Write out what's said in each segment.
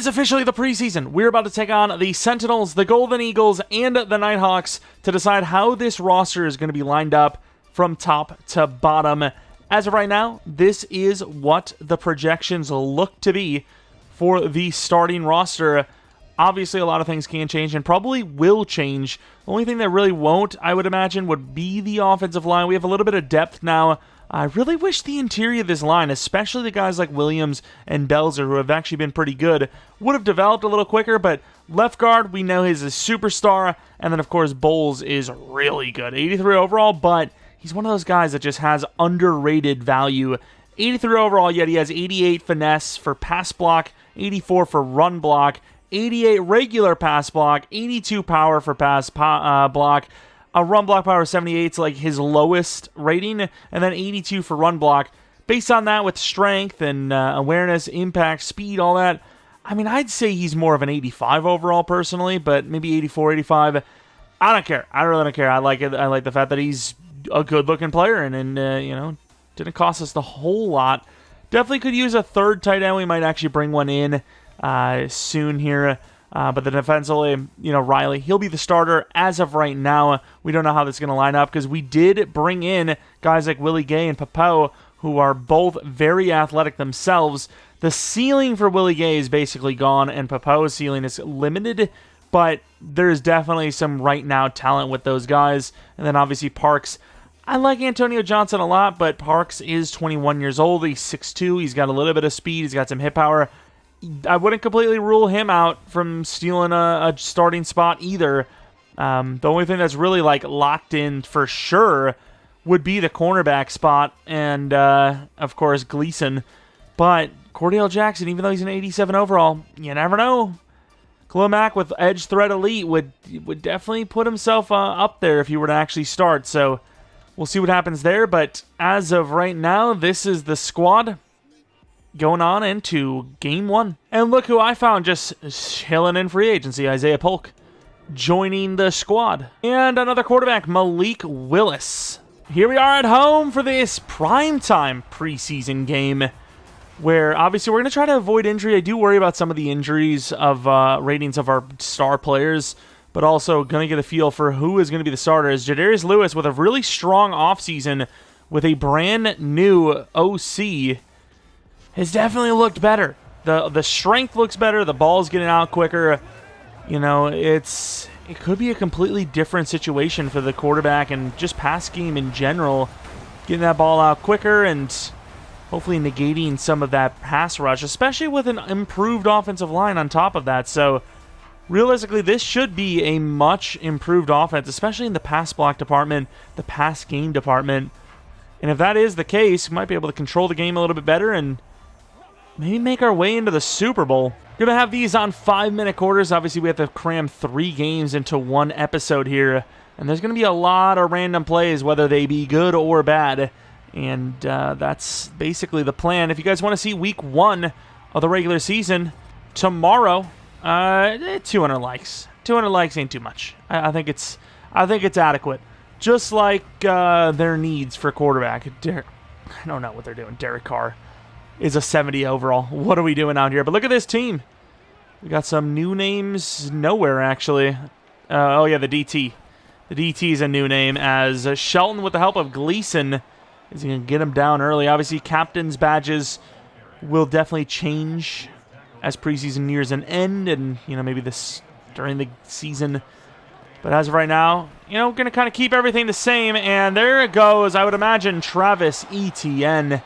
is officially the preseason. We're about to take on the Sentinels, the Golden Eagles, and the Nighthawks to decide how this roster is going to be lined up from top to bottom. As of right now, this is what the projections look to be for the starting roster. Obviously, a lot of things can change and probably will change. The only thing that really won't, I would imagine, would be the offensive line. We have a little bit of depth now. I really wish the interior of this line, especially the guys like Williams and Belzer, who have actually been pretty good, would have developed a little quicker, but left guard, we know he's a superstar, and then, of course, Bowles is really good. 83 overall, but he's one of those guys that just has underrated value. 83 overall, yet he has 88 finesse for pass block, 84 for run block, 88 regular pass block, 82 power for pass block, a run block power of 78 is like his lowest rating, and then 82 for run block. Based on that, with strength and awareness, impact, speed, all that, I mean, I'd say he's more of an 85 overall personally, but maybe 84, 85. I don't care. I really don't care. I like it. I like the fact that he's a good-looking player, and you know, didn't cost us the whole lot. Definitely could use a third tight end. We might actually bring one in soon here. But the defensively, you know, Riley, he'll be the starter as of right now. We don't know how this is going to line up because we did bring in guys like Willie Gay and Papeau, who are both very athletic themselves. The ceiling for Willie Gay is basically gone, and Papeau's ceiling is limited, but there's definitely some right now talent with those guys. And then obviously Parks. I like Antonio Johnson a lot, but Parks is 21 years old. He's 6'2". He's got a little bit of speed. He's got some hit power. I wouldn't completely rule him out from stealing a starting spot either. The only thing that's really like locked in for sure would be the cornerback spot and, of course, Gleason. But Cordell Jackson, even though he's an 87 overall, you never know. Khalil Mack with edge threat elite would definitely put himself up there if he were to actually start. So we'll see what happens there. But as of right now, this is the squad going on into game one. And look who I found just chilling in free agency, Isaiah Polk, joining the squad. And another quarterback, Malik Willis. Here we are at home for this primetime preseason game, where obviously we're going to try to avoid injury. I do worry about some of the injuries of ratings of our star players, but also going to get a feel for who is going to be the starters. Jadarius Lewis with a really strong offseason with a brand new OC has definitely looked better. The strength looks better. The ball's getting out quicker. You know, it could be a completely different situation for the quarterback and just pass game in general. Getting that ball out quicker and hopefully negating some of that pass rush, especially with an improved offensive line on top of that. So realistically, this should be a much improved offense, especially in the pass block department, the pass game department. And if that is the case, we might be able to control the game a little bit better and maybe make our way into the Super Bowl. We're going to have these on 5-minute quarters. Obviously, we have to cram 3 games into one episode here. And there's going to be a lot of random plays, whether they be good or bad. And that's basically the plan. If you guys want to see week 1 of the regular season, tomorrow, 200 likes. 200 likes ain't too much. I think it's adequate. Just like their needs for quarterback. I don't know what they're doing. Derek Carr is a 70 overall. What are we doing out here? But look at this team. We got some new names nowhere, actually. Oh, yeah, the DT. The DT is a new name, as Shelton, with the help of Gleason, is going to get him down early. Obviously, captain's badges will definitely change as preseason nears an end, and, you know, maybe this during the season. But as of right now, you know, going to kind of keep everything the same. And there it goes, I would imagine, Travis Etienne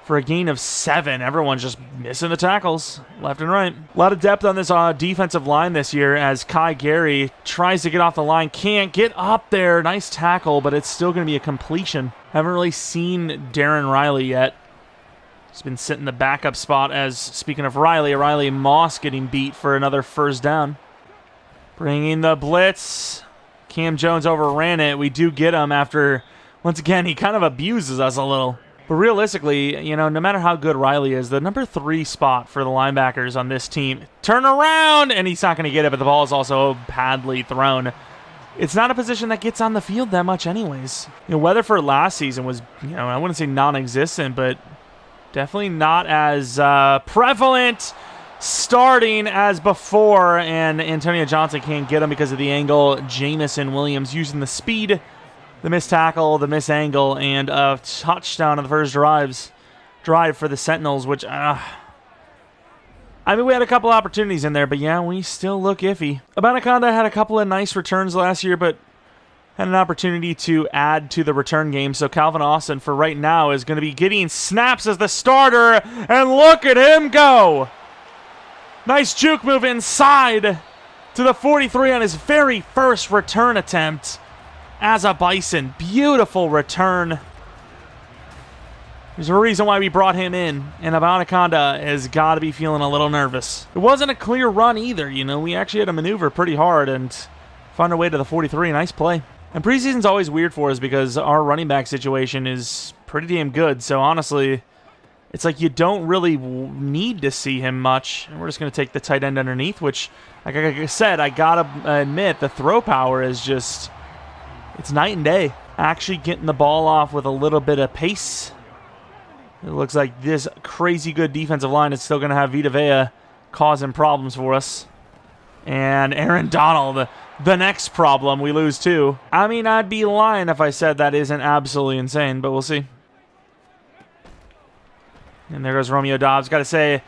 for a gain of 7. Everyone's just missing the tackles left and right. A lot of depth on this defensive line this year as Kai Gary tries to get off the line. Can't get up there. Nice tackle, but it's still going to be a completion. Haven't really seen Darren Riley yet. He's been sitting in the backup spot as, speaking of Riley Moss getting beat for another first down. Bringing the blitz. Cam Jones overran it. We do get him after, once again, he kind of abuses us a little. But realistically, you know, no matter how good Riley is, the number 3 spot for the linebackers on this team, turn around, and he's not going to get it, but the ball is also badly thrown. It's not a position that gets on the field that much anyways. You know, Weatherford last season was, you know, I wouldn't say non-existent, but definitely not as prevalent. starting as before, and Antonio Johnson can't get him because of the angle. Jamison Williams using the speed, the missed tackle, the missed angle, and a touchdown on the first drive for the Sentinels, which, I mean, we had a couple opportunities in there, but yeah, we still look iffy. Abanikanda had a couple of nice returns last year, but had an opportunity to add to the return game. So Calvin Austin, for right now, is going to be getting snaps as the starter, and look at him go! Nice juke move inside to the 43 on his very first return attempt as a Bison. Beautiful return. There's a reason why we brought him in, and Abanikanda has got to be feeling a little nervous. It wasn't a clear run either, you know. We actually had to maneuver pretty hard and found our way to the 43. Nice play. And preseason's always weird for us because our running back situation is pretty damn good. So honestly, it's like you don't really need to see him much. And we're just going to take the tight end underneath, which, like I said, I got to admit, the throw power is just, it's night and day. Actually getting the ball off with a little bit of pace. It looks like this crazy good defensive line is still going to have Vita Vea causing problems for us. And Aaron Donald, the next problem, we lose too. I mean, I'd be lying if I said that isn't absolutely insane, but we'll see. And there goes Romeo Doubs. Got to say,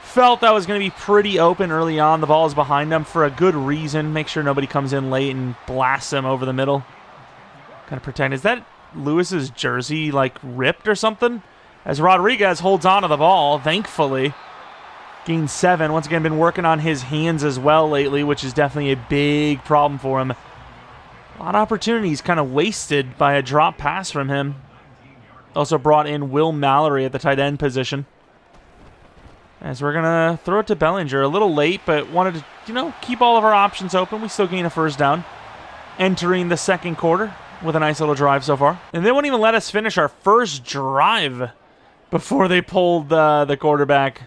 felt that was going to be pretty open early on. The ball is behind him for a good reason. Make sure nobody comes in late and blasts him over the middle. Kind of pretend. Is that Lewis's jersey, like, ripped or something? As Rodriguez holds on to the ball, thankfully. Gained 7. Once again, been working on his hands as well lately, which is definitely a big problem for him. A lot of opportunities kind of wasted by a drop pass from him. Also brought in Will Mallory at the tight end position. As we're going to throw it to Bellinger. A little late, but wanted to, you know, keep all of our options open. We still gain a first down. Entering the second quarter with a nice little drive so far. And they won't even let us finish our first drive before they pulled the quarterback.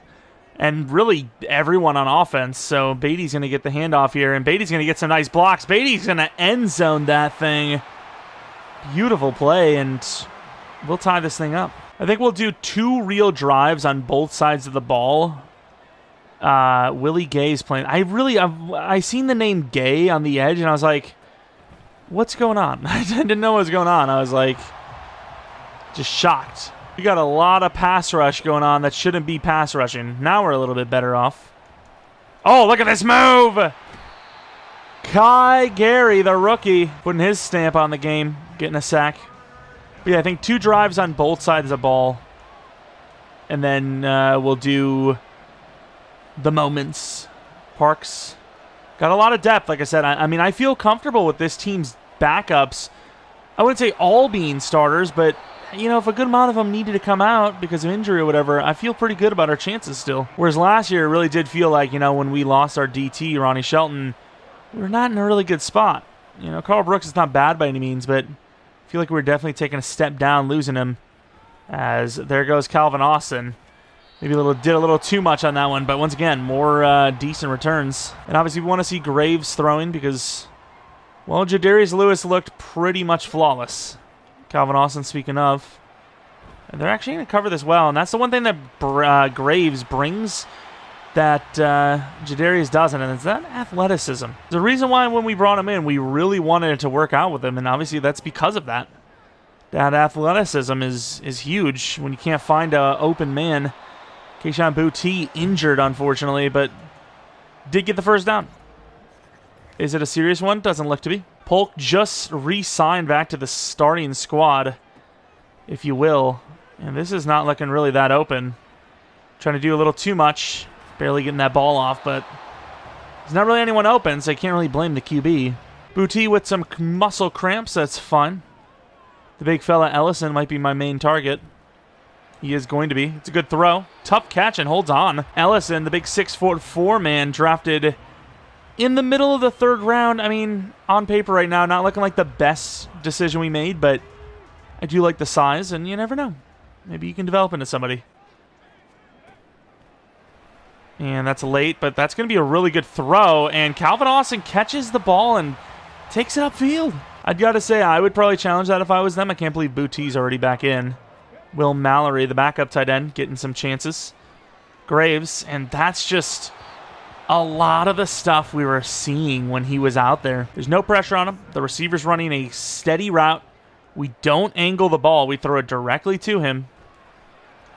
And really everyone on offense. So Beatty's going to get the handoff here. And Beatty's going to get some nice blocks. Beatty's going to end zone that thing. Beautiful play. And we'll tie this thing up. I think we'll do 2 real drives on both sides of the ball. Willie Gay's playing. I seen the name Gay on the edge. And I was like, what's going on? I didn't know what was going on. I was like, just shocked. We got a lot of pass rush going on that shouldn't be pass rushing. Now we're a little bit better off. Oh, look at this move! Kai Gary, the rookie, putting his stamp on the game, getting a sack. But yeah, I think 2 drives on both sides of the ball. And then we'll do the moments. Parks. Got a lot of depth, like I said. I mean, I feel comfortable with this team's backups. I wouldn't say all being starters, but you know, if a good amount of them needed to come out because of injury or whatever, I feel pretty good about our chances still. Whereas last year, it really did feel like, you know, when we lost our DT, Ronnie Shelton, we were not in a really good spot. You know, Carl Brooks is not bad by any means, but I feel like we're definitely taking a step down losing him. As there goes Calvin Austin. Maybe did a little too much on that one, but once again, more decent returns. And obviously we want to see Graves throwing because, well, Jadarius Lewis looked pretty much flawless. Calvin Austin, speaking of. And they're actually going to cover this well. And that's the one thing that Graves brings that Jadarius doesn't. And it's that athleticism. The reason why when we brought him in, we really wanted it to work out with him. And obviously that's because of that. That athleticism is huge when you can't find an open man. Keyshawn Boutte injured, unfortunately, but did get the first down. Is it a serious one? Doesn't look to be. Polk just re-signed back to the starting squad, if you will. And this is not looking really that open. Trying to do a little too much. Barely getting that ball off, but there's not really anyone open, so you can't really blame the QB. Boutte with some muscle cramps, that's fine. The big fella Ellison might be my main target. He is going to be. It's a good throw. Tough catch and holds on. Ellison, the big 6'4" man, drafted in the middle of the 3rd round. I mean, on paper right now, not looking like the best decision we made, but I do like the size, and you never know. Maybe you can develop into somebody. And that's late, but that's going to be a really good throw. And Calvin Austin catches the ball and takes it upfield. I'd got to say, I would probably challenge that if I was them. I can't believe Boutte's already back in. Will Mallory, the backup tight end, getting some chances. Graves, and that's just a lot of the stuff we were seeing when he was out there. There's no pressure on him. The receiver's running a steady route. We don't angle the ball. We throw it directly to him,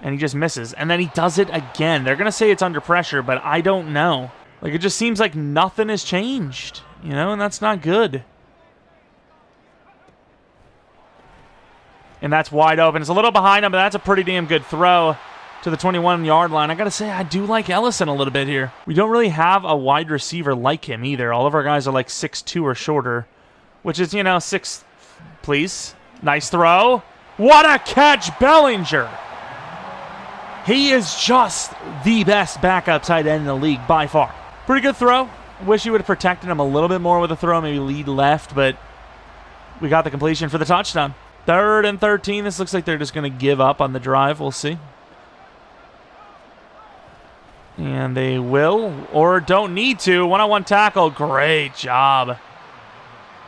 and he just misses. And then he does it again. They're going to say it's under pressure, but I don't know. Like, it just seems like nothing has changed, you know, and that's not good. And that's wide open. It's a little behind him, but that's a pretty damn good throw to the 21-yard line. I got to say, I do like Ellison a little bit here. We don't really have a wide receiver like him either. All of our guys are like 6'2" or shorter, which is, you know, 6, please. Nice throw. What a catch, Bellinger. He is just the best backup tight end in the league by far. Pretty good throw. Wish you would have protected him a little bit more with the throw, maybe lead left, but we got the completion for the touchdown. 3rd and 13. This looks like they're just going to give up on the drive. We'll see. And they will, or don't need to. One-on-one tackle. Great job.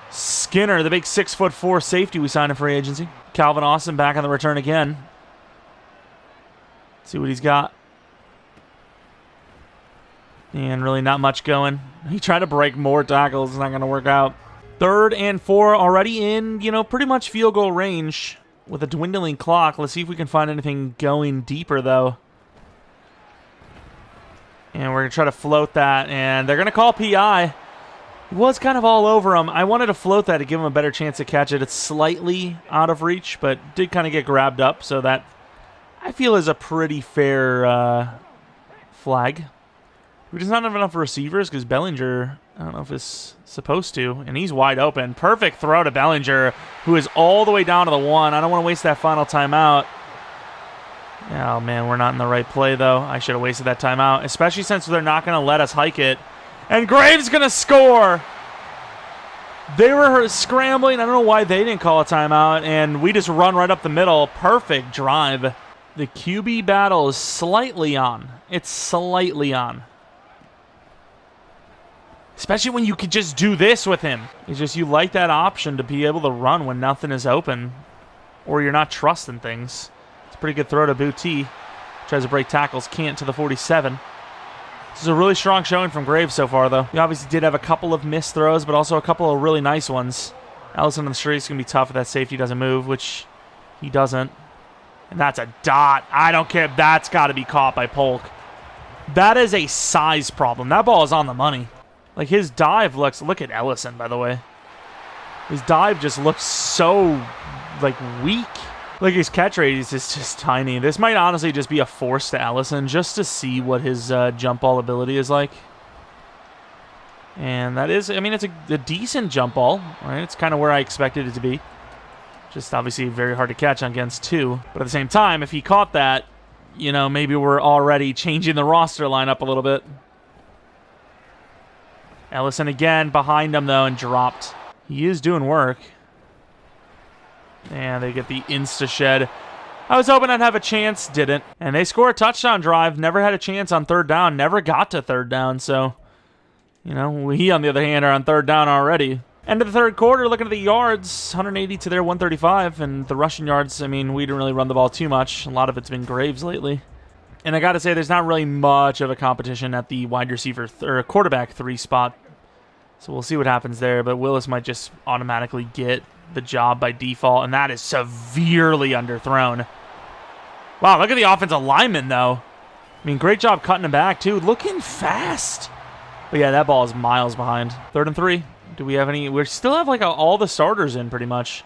Skinner, the big 6'4" safety we signed in free agency. Calvin Austin back on the return again. See what he's got. And really not much going. He tried to break more tackles. It's not going to work out. 3rd and 4 already in, you know, pretty much field goal range with a dwindling clock. Let's see if we can find anything going deeper, though. And we're going to try to float that, and they're going to call PI. He was kind of all over him. I wanted to float that to give him a better chance to catch it. It's slightly out of reach, but did kind of get grabbed up, so that I feel is a pretty fair flag. We just not have enough receivers because Bellinger, I don't know if it's supposed to, and he's wide open. Perfect throw to Bellinger, who is all the way down to the 1. I don't want to waste that final timeout. Oh, man, we're not in the right play, though. I should have wasted that timeout, especially since they're not going to let us hike it. And Graves going to score. They were scrambling. I don't know why they didn't call a timeout, and we just run right up the middle. Perfect drive. The QB battle is slightly on. It's slightly on. Especially when you could just do this with him. It's just you like that option to be able to run when nothing is open, or you're not trusting things. Pretty good throw to Booty. Tries to break tackles. Can't to the 47. This is a really strong showing from Graves so far, though. We obviously did have a couple of missed throws, but also a couple of really nice ones. Ellison on the street is going to be tough if that safety doesn't move, which he doesn't. And that's a dot. I don't care. That's got to be caught by Polk. That is a size problem. That ball is on the money. Like, his dive looks... Look at Ellison, by the way. His dive just looks so, like, weak. Like, his catch rate is just tiny. This might honestly just be a force to Ellison just to see what his jump ball ability is like. And that is, I mean, it's a decent jump ball, right? It's kind of where I expected it to be. Just obviously very hard to catch against 2. But at the same time, if he caught that, you know, maybe we're already changing the roster lineup a little bit. Ellison again behind him, though, and dropped. He is doing work. And they get the insta-shed. I was hoping I'd have a chance. Didn't. And they score a touchdown drive. Never had a chance on 3rd down. Never got to 3rd down. So, you know, we, on the other hand, are on 3rd down already. End of the 3rd quarter, looking at the yards. 180 to their 135. And the rushing yards, I mean, we didn't really run the ball too much. A lot of it's been Graves lately. And I got to say, there's not really much of a competition at the wide receiver or quarterback 3 spot. So we'll see what happens there. But Willis might just automatically get the job by default, and that is severely underthrown. Wow, look at the offensive lineman, though. I mean, great job cutting him back, too. Looking fast. But yeah, that ball is miles behind. 3rd and 3. Do we have any? We still have, like, all the starters in, pretty much.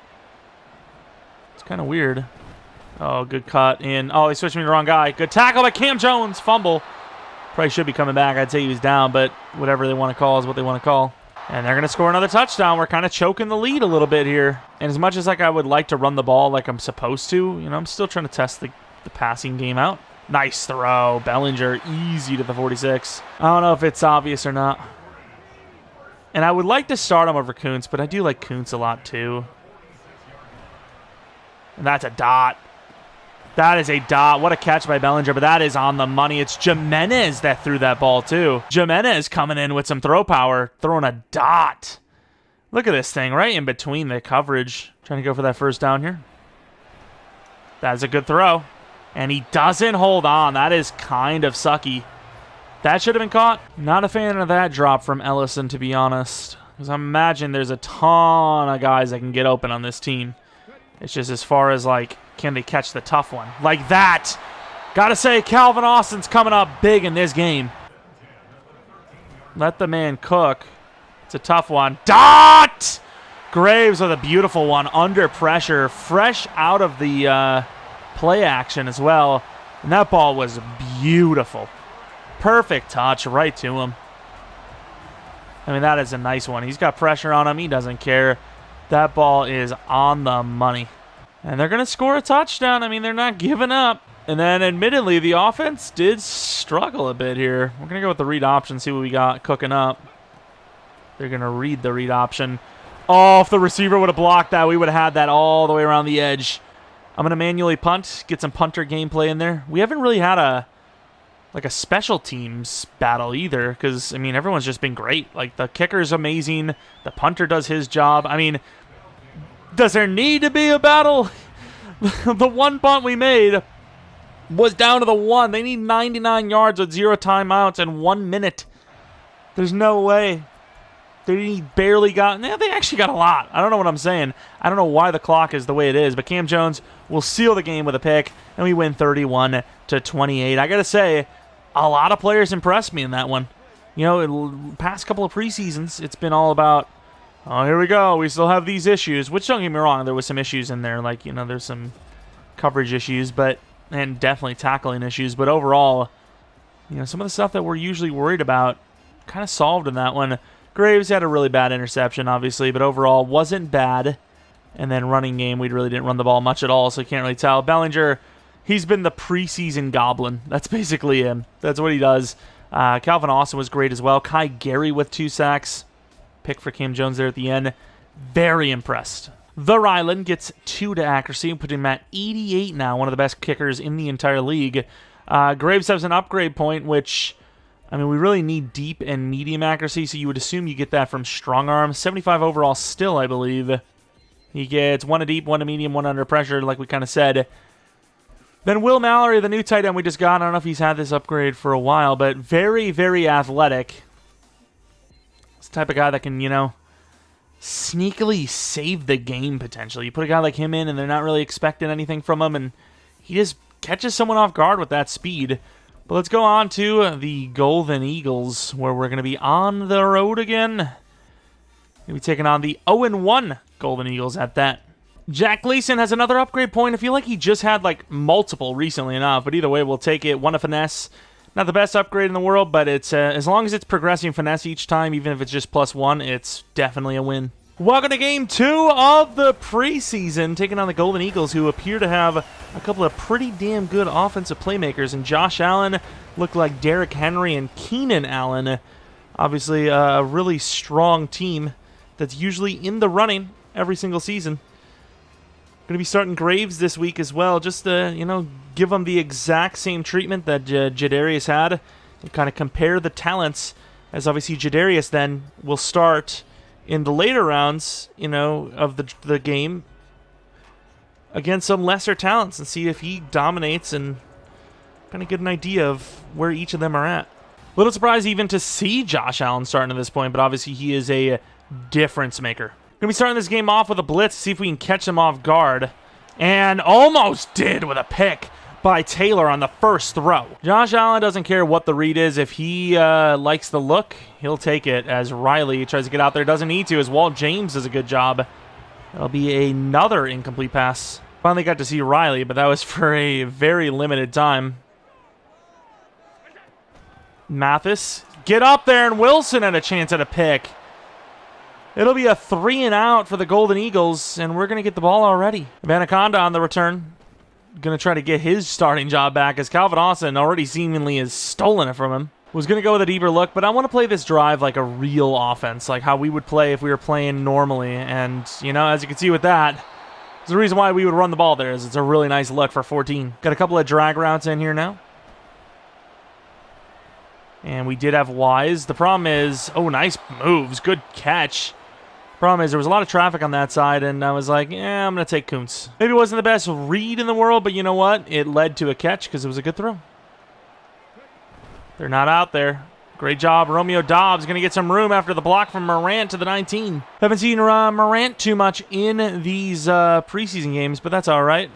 It's kind of weird. Oh, good cut in. Oh, he switched me to the wrong guy. Good tackle by Cam Jones. Fumble. Probably should be coming back. I'd say he was down, but whatever they want to call is what they want to call. And they're going to score another touchdown. We're kind of choking the lead a little bit here. And as much as like I would like to run the ball like I'm supposed to, you know, I'm still trying to test the passing game out. Nice throw. Bellinger, easy to the 46. I don't know if it's obvious or not. And I would like to start him over Kuntz, but I do like Kuntz a lot too. And that's a dot. That is a dot. What a catch by Bellinger, but that is on the money. It's Jimenez that threw that ball, too. Jimenez coming in with some throw power, throwing a dot. Look at this thing right in between the coverage. Trying to go for that 1st down here. That is a good throw. And he doesn't hold on. That is kind of sucky. That should have been caught. Not a fan of that drop from Ellison, to be honest. Because I imagine there's a ton of guys that can get open on this team. It's just as far as, like, can they catch the tough one? Like that. Gotta say, Calvin Austin's coming up big in this game. Let the man cook. It's a tough one. Dot! Graves with a beautiful one under pressure. Fresh out of the play action as well. And that ball was beautiful. Perfect touch right to him. I mean, that is a nice one. He's got pressure on him. He doesn't care. That ball is on the money. And they're going to score a touchdown. I mean, they're not giving up. And then, admittedly, the offense did struggle a bit here. We're going to go with the read option, see what we got cooking up. They're going to read the read option. Oh, if the receiver would have blocked that, we would have had that all the way around the edge. I'm going to manually punt, get some punter gameplay in there. We haven't really had a special teams battle either because, I mean, everyone's just been great. Like, the kicker's amazing. The punter does his job. I mean, does there need to be a battle? The one punt we made was down to the 1. They need 99 yards with 0 timeouts and 1 minute. There's no way. They barely got... They actually got a lot. I don't know what I'm saying. I don't know why the clock is the way it is, but Cam Jones will seal the game with a pick, and we win 31-28. I got to say, a lot of players impressed me in that one. You know, past couple of preseasons, it's been all about, oh, here we go. We still have these issues, which, don't get me wrong, there was some issues in there. Like, you know, there's some coverage issues, and definitely tackling issues. But overall, you know, some of the stuff that we're usually worried about kind of solved in that one. Graves had a really bad interception, obviously, but overall wasn't bad. And then running game, we really didn't run the ball much at all, so you can't really tell. Bellinger, he's been the preseason goblin. That's basically him. That's what he does. Calvin Austin was great as well. Kai Gary with 2 sacks. Pick for Cam Jones there at the end. Very impressed. The Ryland gets 2 to accuracy, putting him at 88 now, one of the best kickers in the entire league. Graves has an upgrade point, which... I mean, we really need deep and medium accuracy, so you would assume you get that from strong arm. 75 overall still, I believe. He gets 1 to deep, 1 to medium, 1 under pressure, like we kind of said. Then Will Mallory, the new tight end we just got. I don't know if he's had this upgrade for a while, but very, very athletic. It's the type of guy that can, you know, sneakily save the game, potentially. You put a guy like him in, and they're not really expecting anything from him, and he just catches someone off guard with that speed. But let's go on to the Golden Eagles, where we're going to be on the road again. Going to be taking on the 0-1 Golden Eagles at that. Jack Gleason has another upgrade point. I feel like he just had, like, multiple recently enough, but either way, we'll take it. 1 to finesse. Not the best upgrade in the world, but it's as long as it's progressing finesse each time, even if it's just +1, it's definitely a win. Welcome to Game 2 of the preseason, taking on the Golden Eagles, who appear to have a couple of pretty damn good offensive playmakers. And Josh Allen looked like Derrick Henry and Keenan Allen. Obviously, a really strong team that's usually in the running every single season. Going to be starting Graves this week as well, just to, you know, give them the exact same treatment that Jadarius had, and kind of compare the talents, as obviously Jadarius then will start in the later rounds, you know, of the game against some lesser talents and see if he dominates and kind of get an idea of where each of them are at. Little surprised even to see Josh Allen starting at this point, but obviously he is a difference maker. Going to be starting this game off with a blitz, see if we can catch him off guard. And almost did with a pick by Taylor on the first throw. Josh Allen doesn't care what the read is. If he likes the look, he'll take it, as Riley tries to get out there. Doesn't need to, as Walt James does a good job. That'll be another incomplete pass. Finally got to see Riley, but that was for a very limited time. Mathis, get up there, and Wilson had a chance at a pick. It'll be a 3 and out for the Golden Eagles, and we're going to get the ball already. Vanaconda on the return. Going to try to get his starting job back, as Calvin Austin already seemingly has stolen it from him. Was going to go with a deeper look, but I want to play this drive like a real offense, like how we would play if we were playing normally. And, you know, as you can see with that, there's a reason why we would run the ball there, is it's a really nice look for 14. Got a couple of drag routes in here now. And we did have Wise. The problem is, oh, nice moves. Good catch. Problem is, there was a lot of traffic on that side, and I was like, yeah, I'm going to take Kuntz. Maybe it wasn't the best read in the world, but you know what? It led to a catch because it was a good throw. They're not out there. Great job. Romeo Dobbs going to get some room after the block from Morant to the 19. Haven't seen Morant too much in these preseason games, but that's all right.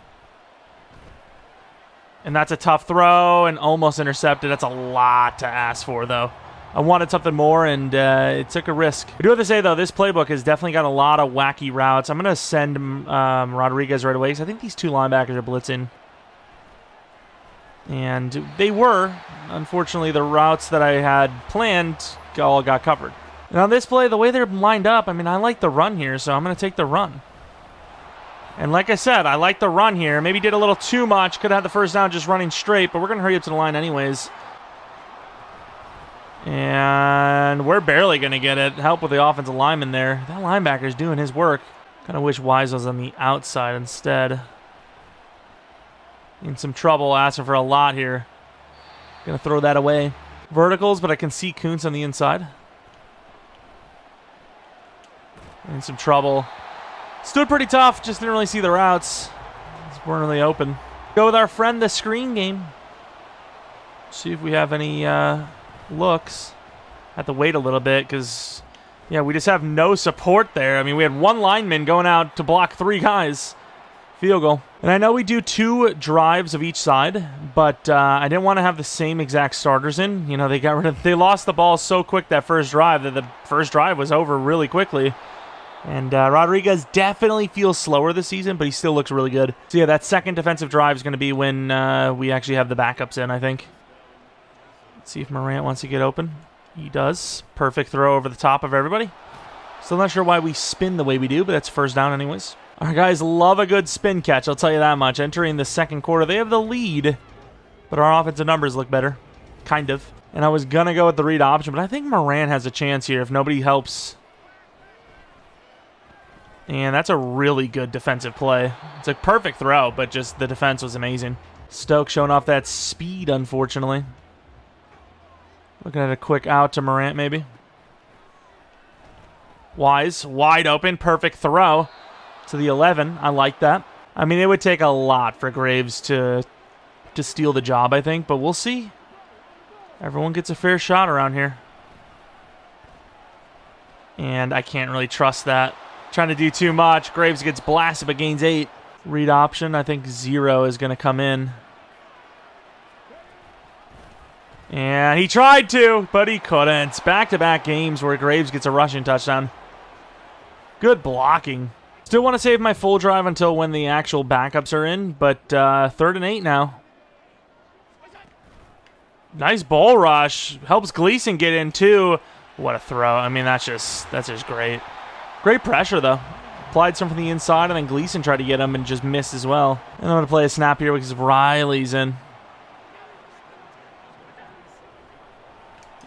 And that's a tough throw and almost intercepted. That's a lot to ask for, though. I wanted something more, and it took a risk. I do have to say, though, this playbook has definitely got a lot of wacky routes. I'm going to send Rodriguez right away because I think these two linebackers are blitzing. And they were. Unfortunately, the routes that I had planned all got covered. And on this play, the way they're lined up, I mean, I like the run here, so I'm going to take the run. And like I said, I like the run here. Maybe did a little too much. Could have had the first down just running straight, but we're going to hurry up to the line anyways. And we're barely going to get it. Help with the offensive lineman there. That linebacker's doing his work. Kind of wish Wise was on the outside instead. In some trouble, asking for a lot here. Going to throw that away. Verticals, but I can see Kuntz on the inside. In some trouble. Stood pretty tough, just didn't really see the routes. Just weren't really open. Go with our friend, the screen game. See if we have any looks. Have to wait a little bit because, yeah, we just have no support there. I mean, we had one lineman going out to block three guys. Field goal. And I know we do 2 drives of each side, but I didn't want to have the same exact starters in. You know, they lost the ball so quick that first drive that the first drive was over really quickly. And Rodriguez definitely feels slower this season, but he still looks really good. So yeah, that second defensive drive is going to be when we actually have the backups in, I think. Let's see if Morant wants to get open. He does. Perfect throw over the top of everybody. Still not sure why we spin the way we do, but that's first down anyways. Our guys love a good spin catch, I'll tell you that much. Entering the second quarter, they have the lead, but our offensive numbers look better. Kind of. And I was going to go with the read option, but I think Morant has a chance here if nobody helps. And that's a really good defensive play. It's a perfect throw, but just the defense was amazing. Stokes showing off that speed, unfortunately. Looking at a quick out to Morant, maybe. Wise, wide open, perfect throw. To the 11. I like that. I mean, it would take a lot for Graves to steal the job, I think, but we'll see. Everyone gets a fair shot around here. And I can't really trust that. Trying to do too much. Graves gets blasted but gains 8. Read option. I think 0 is going to come in. And he tried to, but he couldn't. Back-to-back games where Graves gets a rushing touchdown. Good blocking. Still want to save my full drive until when the actual backups are in, but 3rd and 8 now. Nice ball rush. Helps Gleason get in too. What a throw. I mean, that's just great. Great pressure, though. Applied some from the inside, and then Gleason tried to get him and just missed as well. And I'm going to play a snap here because Riley's in.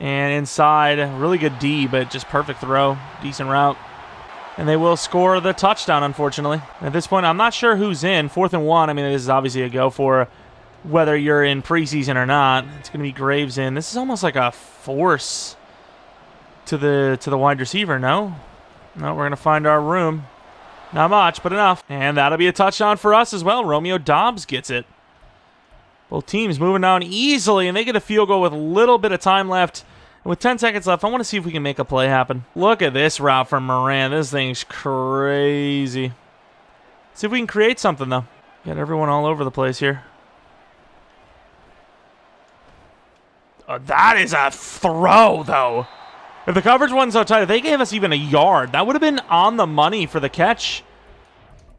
And inside, really good D, but just perfect throw. Decent route. And they will score the touchdown, unfortunately. At this point, I'm not sure who's in. 4th and 1. I mean, this is obviously a go for whether you're in preseason or not. It's going to be Graves in. This is almost like a force to the wide receiver, no? No, we're going to find our room. Not much, but enough. And that'll be a touchdown for us as well. Romeo Dobbs gets it. Both teams moving down easily, and they get a field goal with a little bit of time left. And with 10 seconds left, I want to see if we can make a play happen. Look at this route from Moran. This thing's crazy. See if we can create something, though. Got everyone all over the place here. Oh, that is a throw, though. If the coverage wasn't so tight, if they gave us even a yard, that would have been on the money for the catch.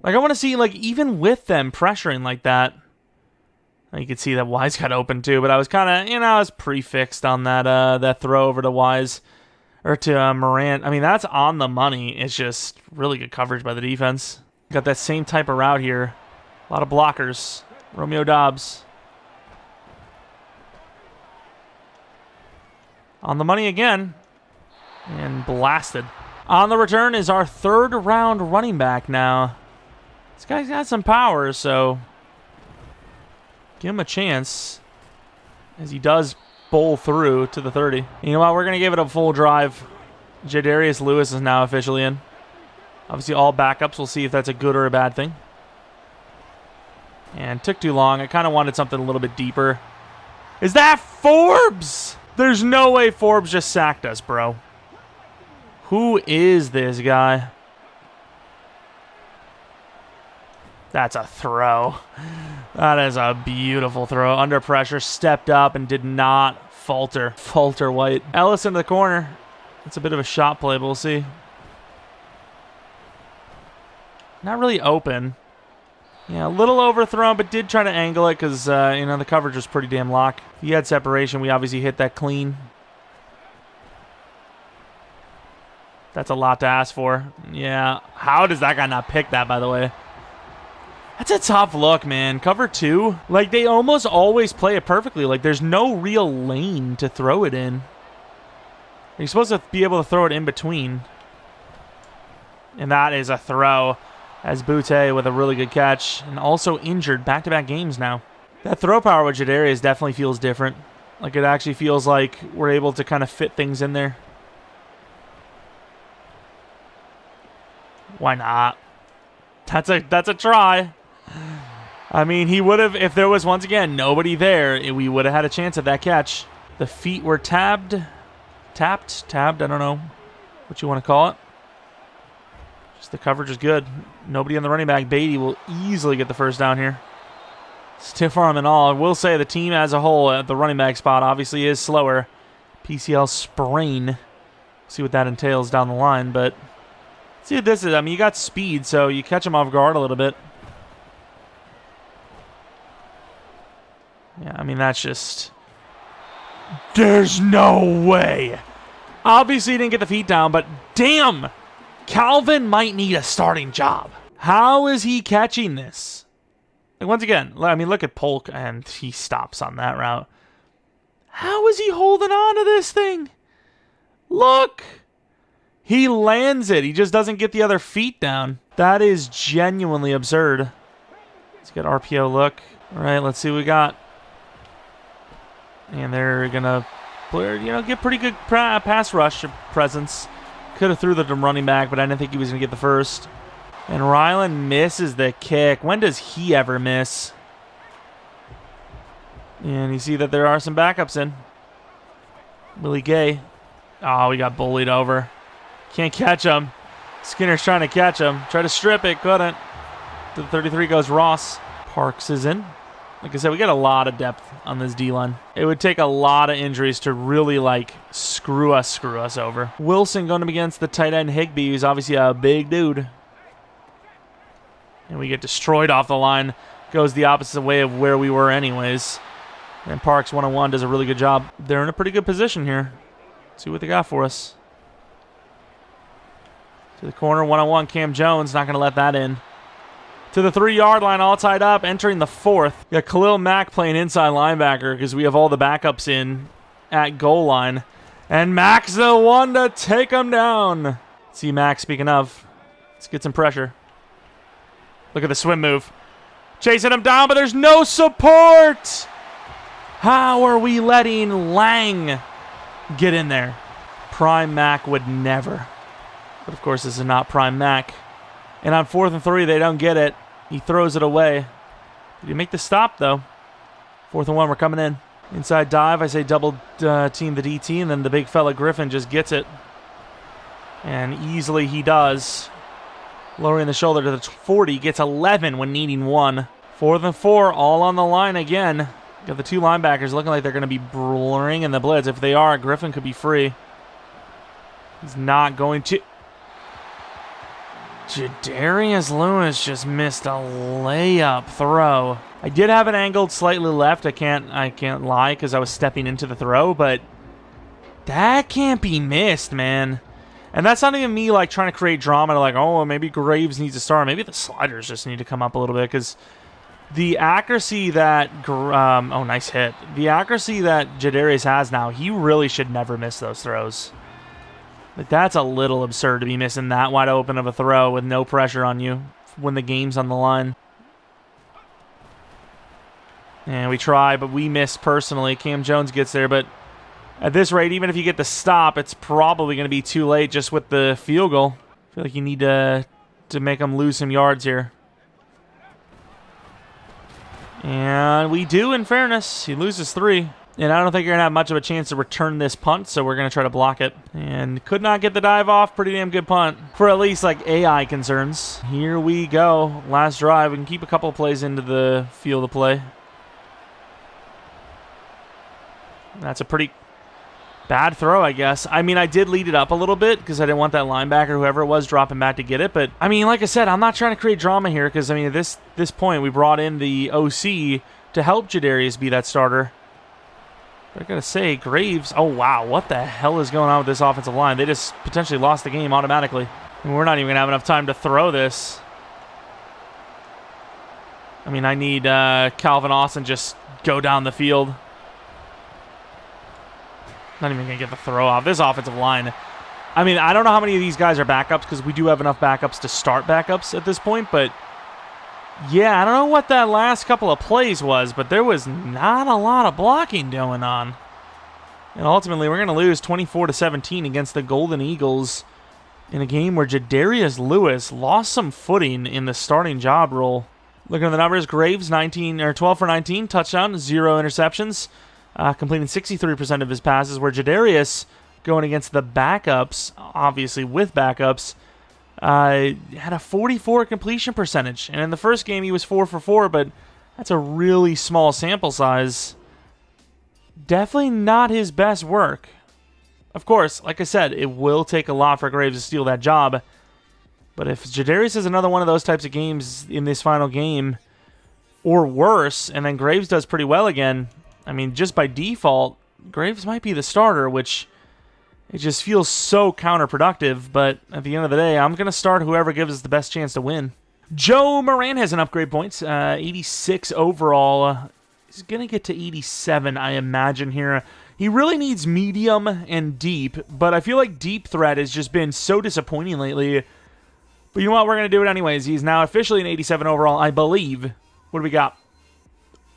Like, I want to see, like, even with them pressuring like that. You could see that Wise got open too, but I was kind of, I was prefixed on that that throw over to Wise or to Morant. I mean, that's on the money. It's just really good coverage by the defense. Got that same type of route here. A lot of blockers. Romeo Dobbs. On the money again. And blasted. On the return is our 3rd round running back now. This guy's got some power, so give him a chance as he does bowl through to the 30. You know what? We're going to give it a full drive. Jadarius Lewis is now officially in. Obviously, all backups. We'll see if that's a good or a bad thing. And took too long. I kind of wanted something a little bit deeper. Is that Forbes? There's no way Forbes just sacked us, bro. Who is this guy? That's a throw. That is a beautiful throw. Under pressure, stepped up and did not falter. Falter White. Ellis into the corner. It's a bit of a shot play, but we'll see. Not really open. Yeah, a little overthrown, but did try to angle it because, you know, the coverage was pretty damn locked. If he had separation, we obviously hit that clean. That's a lot to ask for. Yeah. How does that guy not pick that, by the way? That's a tough look, man. Cover 2. Like, they almost always play it perfectly. Like, there's no real lane to throw it in. You're supposed to be able to throw it in between. And that is a throw. As Butte with a really good catch. And also injured. Back-to-back games now. That throw power with Jadarius definitely feels different. Like, it actually feels like we're able to kind of fit things in there. Why not? That's a try. I mean, he would have, if there was, once again, nobody there, we would have had a chance at that catch. The feet were tapped, I don't know what you want to call it. Just the coverage is good. Nobody on the running back. Beatty will easily get the first down here. Stiff arm and all. I will say the team as a whole at the running back spot obviously is slower. PCL sprain. See what that entails down the line, but see what this is. I mean, you got speed, so you catch him off guard a little bit. Yeah, I mean, that's just... There's no way. Obviously, he didn't get the feet down, but damn! Calvin might need a starting job. How is he catching this? Like, once again, I mean, look at Polk, and he stops on that route. How is he holding on to this thing? Look! He lands it. He just doesn't get the other feet down. That is genuinely absurd. Let's get RPO look. All right, let's see what we got. And they're going to, you know, get pretty good pass rush presence. Could have threw the running back, but I didn't think he was going to get the first. And Ryland misses the kick. When does he ever miss? And you see that there are some backups in. Willie Gay. Oh, we got bullied over. Can't catch him. Skinner's trying to catch him. Try to strip it. Couldn't. To the 33 goes Ross. Parks is in. Like I said, we got a lot of depth on this D-line. It would take a lot of injuries to really, like, screw us over. Wilson going up against the tight end Higbee, who's obviously a big dude. And we get destroyed off the line. Goes the opposite way of where we were anyways. And Parks, one-on-one, does a really good job. They're in a pretty good position here. Let's see what they got for us. To the corner, one-on-one, Cam Jones, not going to let that in. To the 3-yard line, all tied up, entering the 4th. Yeah, Khalil Mack playing inside linebacker because we have all the backups in at goal line. And Mack's the one to take him down. See Mack, speaking of. Let's get some pressure. Look at the swim move. Chasing him down, but there's no support. How are we letting Lang get in there? Prime Mack would never. But, of course, this is not Prime Mack. And on 4th and 3, they don't get it. He throws it away. Did he make the stop, though? 4th and 1, we're coming in. Inside dive, I say double team the DT, and then the big fella Griffin just gets it. And easily he does. Lowering the shoulder to the 40, gets 11 when needing 1. 4th and 4, all on the line again. Got the 2 linebackers looking like they're going to be blurring in the blitz. If they are, Griffin could be free. He's not going to... Jadarius Lewis just missed a layup throw. I did have it angled slightly left. I can't lie because I was stepping into the throw, but that can't be missed, man. And that's not even me like trying to create drama to like, oh, maybe Graves needs to start. Maybe the sliders just need to come up a little bit because the accuracy that oh, nice hit. The accuracy that Jadarius has now, he really should never miss those throws. But that's a little absurd to be missing that wide open of a throw with no pressure on you when the game's on the line. And we try, but we miss personally. Cam Jones gets there, but at this rate, even if you get the stop, it's probably going to be too late just with the field goal. I feel like you need to to make him lose some yards here. And we do, in fairness. He loses 3. And I don't think you're going to have much of a chance to return this punt, so we're going to try to block it. And could not get the dive off. Pretty damn good punt. For at least, like, AI concerns. Here we go. Last drive. We can keep a couple of plays into the field of play. That's a pretty bad throw, I guess. I mean, I did lead it up a little bit because I didn't want that linebacker, whoever it was, dropping back to get it. But, I mean, like I said, I'm not trying to create drama here because, I mean, at this point, we brought in the OC to help Jadarius be that starter. But I got to say, Graves, oh, wow, what the hell is going on with this offensive line? They just potentially lost the game automatically. And we're not even going to have enough time to throw this. I mean, I need Calvin Austin just go down the field. Not even going to get the throw off. This offensive line, I mean, I don't know how many of these guys are backups because we do have enough backups to start backups at this point, but yeah, I don't know what that last couple of plays was, but there was not a lot of blocking going on. And ultimately, we're going to lose 24-17 against the Golden Eagles in a game where Jadarius Lewis lost some footing in the starting job role. Looking at the numbers, Graves 12 for 19, touchdown, 0 interceptions, completing 63% of his passes, where Jadarius, going against the backups, obviously with backups, had a 44 completion percentage. And in the first game, he was 4 for 4, but that's a really small sample size. Definitely not his best work. Of course, like I said, it will take a lot for Graves to steal that job. But if Jadarius is another one of those types of games in this final game, or worse, and then Graves does pretty well again, I mean, just by default, Graves might be the starter, which it just feels so counterproductive. But at the end of the day, I'm going to start whoever gives us the best chance to win. Joe Moran has an upgrade points, 86 overall. He's going to get to 87, I imagine, here. He really needs medium and deep, but I feel like deep threat has just been so disappointing lately. But you know what? We're going to do it anyways. He's now officially an 87 overall, I believe. What do we got?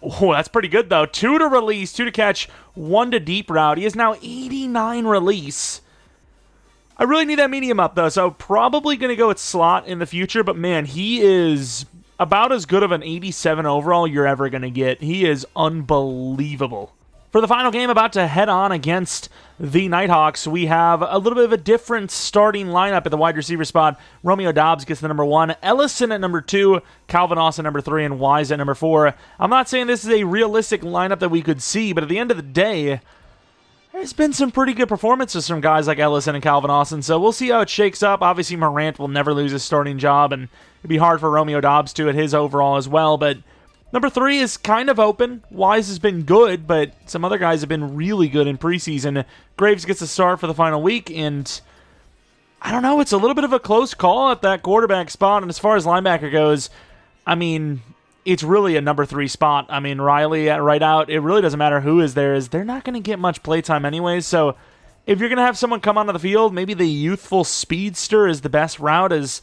Oh, that's pretty good, though. 2 to release, 2 to catch, 1 to deep route. He is now 89 release. I really need that medium up, though, so probably going to go with slot in the future. But, man, he is about as good of an 87 overall you're ever going to get. He is unbelievable. For the final game, about to head on against the Nighthawks, we have a little bit of a different starting lineup at the wide receiver spot. Romeo Doubs gets the number 1, Ellison at number 2, Calvin Austin number 3, and Wise at number 4. I'm not saying this is a realistic lineup that we could see, but at the end of the day, there's been some pretty good performances from guys like Ellison and Calvin Austin, so we'll see how it shakes up. Obviously, Morant will never lose his starting job, and it'd be hard for Romeo Doubs to at his overall as well, but number 3 is kind of open. Wise has been good, but some other guys have been really good in preseason. Graves gets a start for the final week, and I don't know, it's a little bit of a close call at that quarterback spot, and as far as linebacker goes, I mean, it's really a number 3 spot. I mean, Riley at right out, it really doesn't matter who is there, as they're not going to get much playtime anyways, so if you're going to have someone come onto the field, maybe the youthful speedster is the best route, as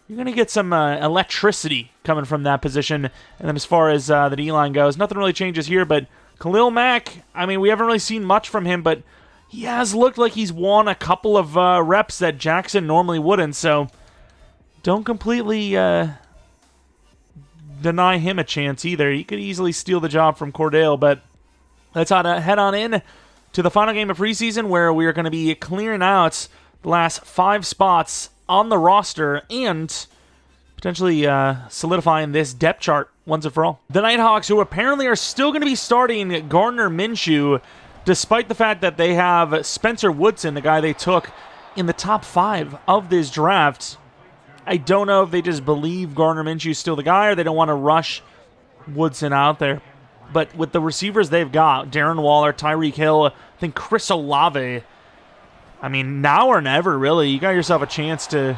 you're going to get some electricity coming from that position. And then as far as the D-line goes, nothing really changes here. But Khalil Mack, I mean, we haven't really seen much from him, but he has looked like he's won a couple of reps that Jackson normally wouldn't. So don't completely deny him a chance either. He could easily steal the job from Cordell. But let's head on in to the final game of preseason, where we are going to be clearing out the last 5 spots on the roster and potentially solidifying this depth chart once and for all. The Nighthawks, who apparently are still going to be starting Gardner Minshew, despite the fact that they have Spencer Woodson, the guy they took in the top 5 of this draft. I don't know if they just believe Gardner Minshew is still the guy, or they don't want to rush Woodson out there. But with the receivers they've got, Darren Waller, Tyreek Hill, I think Chris Olave, I mean, now or never, really. You got yourself a chance to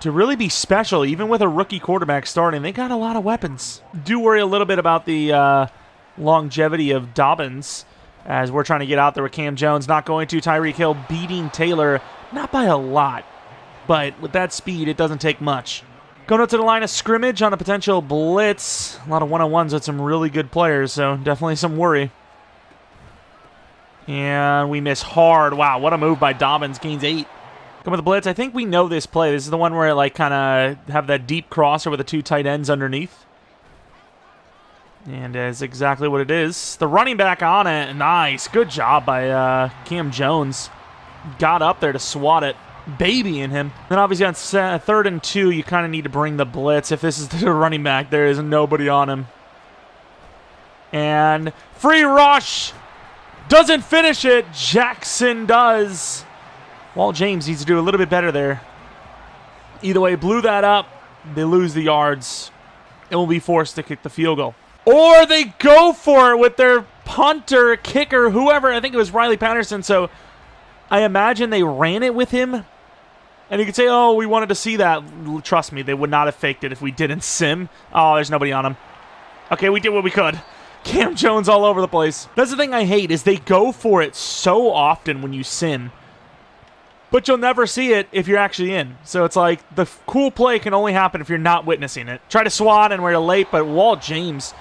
really be special, even with a rookie quarterback starting. They got a lot of weapons. Do worry a little bit about the longevity of Dobbins, as we're trying to get out there with Cam Jones. Not going to. Tyreek Hill beating Taylor, not by a lot, but with that speed, it doesn't take much. Going up to the line of scrimmage on a potential blitz. A lot of one-on-ones with some really good players, so definitely some worry. And we miss hard. Wow, what a move by Dobbins. Gains 8. Come with the blitz. I think we know this play. This is the one where like kind of have that deep crosser with the 2 tight ends underneath. And that's exactly what it is. The running back on it. Nice. Good job by Cam Jones. Got up there to swat it. Babying him. Then obviously on 3rd and 2, you kind of need to bring the blitz. If this is the running back, there is nobody on him. And free rush. Doesn't finish it. Jackson does. Walt James needs to do a little bit better there. Either way, blew that up. They lose the yards. And will be forced to kick the field goal. Or they go for it with their punter, kicker, whoever. I think it was Riley Patterson. So I imagine they ran it with him. And you could say, oh, we wanted to see that. Trust me, they would not have faked it if we didn't sim. Oh, there's nobody on him. Okay, we did what we could. Cam Jones all over the place. That's the thing I hate is they go for it so often when you sim. But you'll never see it if you're actually in. So it's like the cool play can only happen if you're not witnessing it. Try to swat and we're late, but Walt James...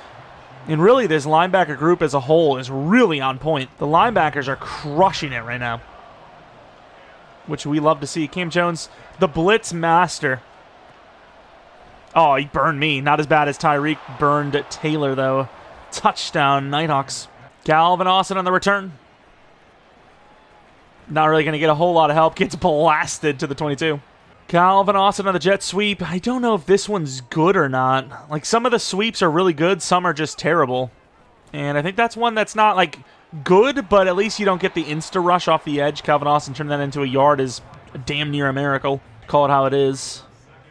And really, this linebacker group as a whole is really on point. The linebackers are crushing it right now, which we love to see. Cam Jones, the blitz master. Oh, he burned me. Not as bad as Tyreek burned Taylor, though. Touchdown, Nighthawks. Calvin Austin on the return. Not really going to get a whole lot of help. Gets blasted to the 22. Calvin Austin on the jet sweep. I don't know if this one's good or not. Like, some of the sweeps are really good. Some are just terrible. And I think that's one that's not, like, good, but at least you don't get the insta-rush off the edge. Calvin Austin turning that into a yard is damn near a miracle. Call it how it is.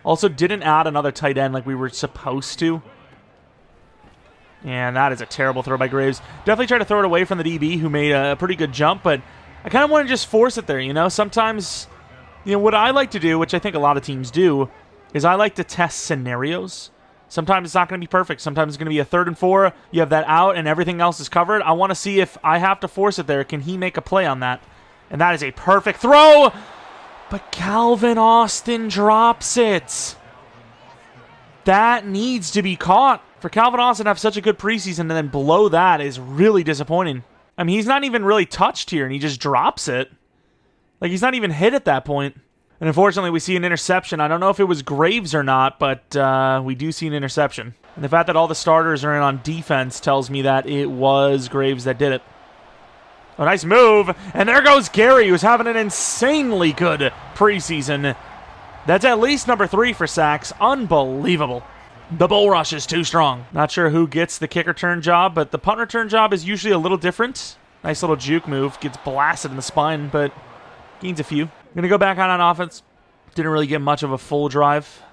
Also, didn't add another tight end like we were supposed to. And that is a terrible throw by Graves. Definitely try to throw it away from the DB, who made a pretty good jump, but I kind of want to just force it there, you know? Sometimes... You know, what I like to do, which I think a lot of teams do, is I like to test scenarios. Sometimes it's not going to be perfect. Sometimes it's going to be a 3rd and 4. You have that out and everything else is covered. I want to see if I have to force it there. Can he make a play on that? And that is a perfect throw. But Calvin Austin drops it. That needs to be caught. For Calvin Austin to have such a good preseason and then blow that is really disappointing. I mean, he's not even really touched here and he just drops it. Like, he's not even hit at that point. And unfortunately, we see an interception. I don't know if it was Graves or not, but we do see an interception. And the fact that all the starters are in on defense tells me that it was Graves that did it. A nice move. And there goes Gary, who's having an insanely good preseason. That's at least number 3 for sacks. Unbelievable. The bull rush is too strong. Not sure who gets the kick return job, but the punt return job is usually a little different. Nice little juke move. Gets blasted in the spine, but... Gains a few. Going to go back on offense. Didn't really get much of a full drive.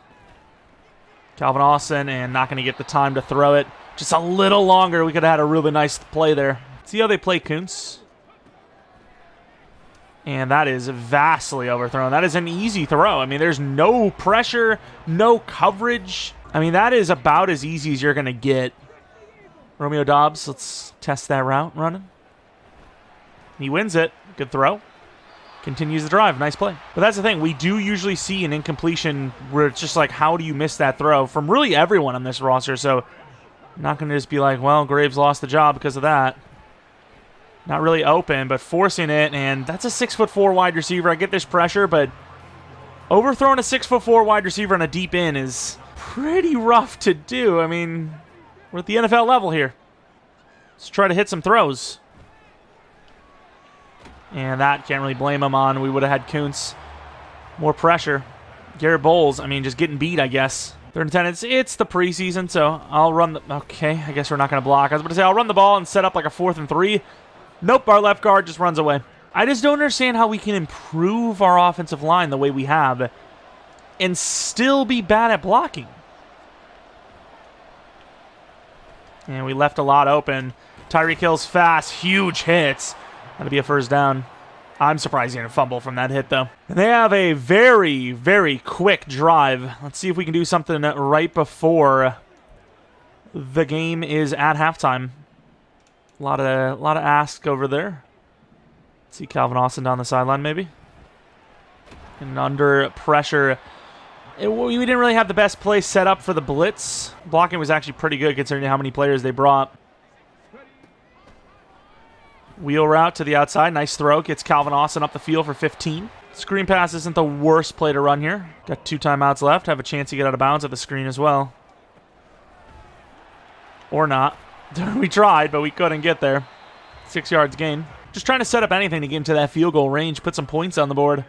Calvin Austin, and not going to get the time to throw it. Just a little longer. We could have had a really nice play there. See how they play Kuntz? And that is vastly overthrown. That is an easy throw. I mean, there's no pressure, no coverage. I mean, that is about as easy as you're going to get. Romeo Dobbs, let's test that route running. He wins it. Good throw. Continues the drive. Nice play. But that's the thing. We do usually see an incompletion where it's just like, how do you miss that throw? From really everyone on this roster. So I'm not going to just be like, well, Graves lost the job because of that. Not really open, but forcing it. And that's a 6'4" wide receiver. I get this pressure, but overthrowing a 6'4" wide receiver on a deep in is pretty rough to do. I mean, we're at the NFL level here. Let's try to hit some throws. And that can't really blame him on. We would have had Kuntz. More pressure. Garrett Bowles, I mean, just getting beat, I guess. 3rd and 10. It's the preseason, so I'll run the... Okay, I guess we're not going to block. I was about to say, I'll run the ball and set up like a 4th and 3. Nope, our left guard just runs away. I just don't understand how we can improve our offensive line the way we have and still be bad at blocking. And we left a lot open. Tyreek Hill's fast, huge hits. That'll be a 1st down. I'm surprised he didn't fumble from that hit, though. And they have a very, very quick drive. Let's see if we can do something right before the game is at halftime. A lot of ask over there. Let's see Calvin Austin down the sideline, maybe. And under pressure. We didn't really have the best play set up for the blitz. Blocking was actually pretty good considering how many players they brought. Wheel route to the outside. Nice throw. Gets Calvin Austin up the field for 15. Screen pass isn't the worst play to run here. Got 2 timeouts left. Have a chance to get out of bounds at the screen as well. Or not. We tried, but we couldn't get there. 6 yards gain. Just trying to set up anything to get into that field goal range, put some points on the board.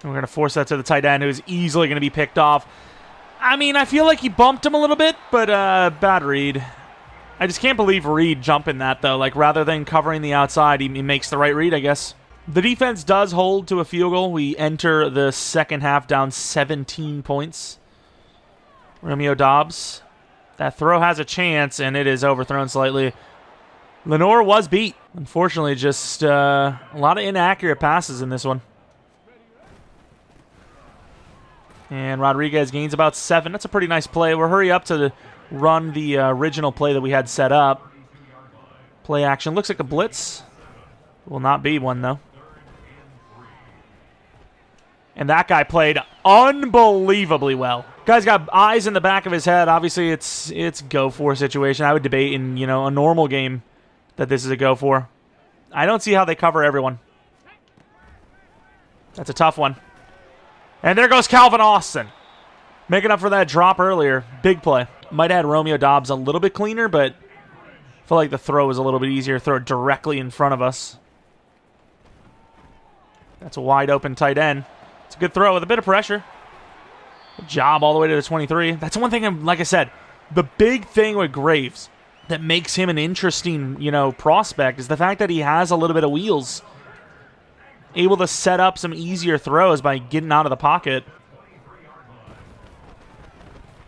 And we're going to force that to the tight end, who is easily going to be picked off. I mean, I feel like he bumped him a little bit, but bad read. I just can't believe Reed jumping that, though. Like, rather than covering the outside, he makes the right read, I guess. The defense does hold to a field goal. We enter the second half down 17 points. Romeo Dobbs. That throw has a chance, and it is overthrown slightly. Lenore was beat. Unfortunately, just a lot of inaccurate passes in this one. And Rodriguez gains about 7. That's a pretty nice play. We'll hurry up to run the original play that we had set up. Play action. Looks like a blitz. Will not be one, though. And that guy played unbelievably well. Guy's got eyes in the back of his head. Obviously, it's go-for situation. I would debate in, a normal game that this is a go-for. I don't see how they cover everyone. That's a tough one. And there goes Calvin Austin. Making up for that drop earlier. Big play. Might have had Romeo Dobbs a little bit cleaner, but I feel like the throw was a little bit easier. Throw it directly in front of us. That's a wide open tight end. It's a good throw with a bit of pressure. Good job all the way to the 23. That's one thing, like I said, the big thing with Graves that makes him an interesting, prospect is the fact that he has a little bit of wheels. Able to set up some easier throws by getting out of the pocket.